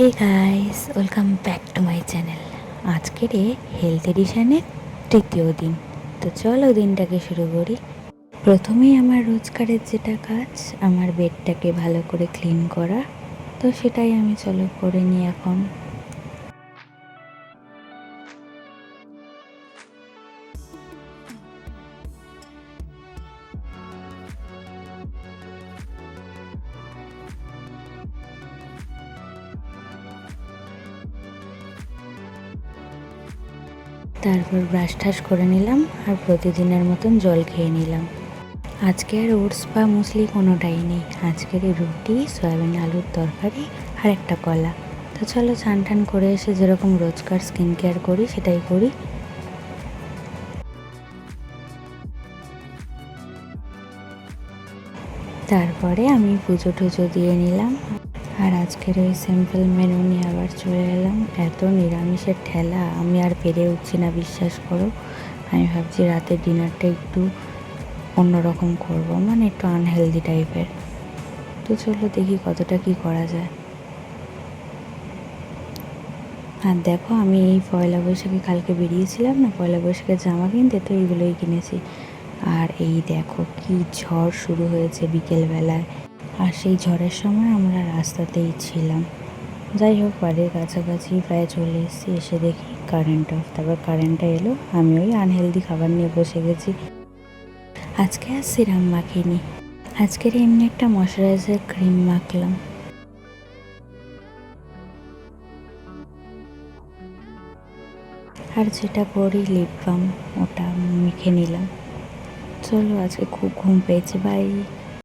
Hey guys, welcome back to my channel. আজকের health এডিশনের তৃতীয় দিন। তো চলো দিনটাকে শুরু করি। প্রথমেই আমার রোজকারের যেটা কাজ, আমার বেডটাকে ভালো করে ক্লিন করা। তো সেটাই আমি চলো করে নিই এখন। তারপর ব্রাশ ঠাশ করে নিলাম আর প্রতিদিনের মতন জল খেয়ে নিলাম। আজকে আর ওটস বা মুসলি কোনোটাই নেই। আজকের রুটি, সয়াবিন আলুর তরকারি আর একটা কলা। তো চলো স্নান টান করে এসে যেরকম রোজকার স্কিন কেয়ার করি সেটাই করি। তারপরে আমি পুজো টুজো দিয়ে নিলাম আর আজকের ওই সিম্পল মেনু নিয়ে আবার চলে এলাম। এত নিরামিষের ঠেলা, আমি আর পেরে উঠছি না, বিশ্বাস করো। আমি ভাবছি রাতের ডিনারটা একটু অন্যরকম করবো, মানে একটু আনহেলদি টাইপের। তো চলো দেখি কতটা কি করা যায়। আর দেখো, আমি এই পয়লা বৈশাখে কালকে বেরিয়েছিলাম না পয়লা বৈশাখের জামা কিনতে, তো এইগুলোই কিনেছি। আর এই দেখো কি ঝড় শুরু হয়েছে বিকেলবেলায়। আর সেই ঝড়ের সময় আমরা রাস্তাতেই ছিলাম। যাই হোক, বাড়ির কাছাকাছি প্রায় চলে এসেছি, এসে দেখি কারেন্ট অফ। তারপর কারেন্টটা এলো, আমি ওই আনহেলদি খাবার নিয়ে বসে গেছি। আজকে আর সিরাম মাখিনি, আজকের এমনি একটা ময়শ্চারাইজার ক্রিম মাখলাম। আর যেটা করি লিপ বাম, ওটা মেখে নিলাম। চলো, আজকে খুব ঘুম পেয়েছে, বাই।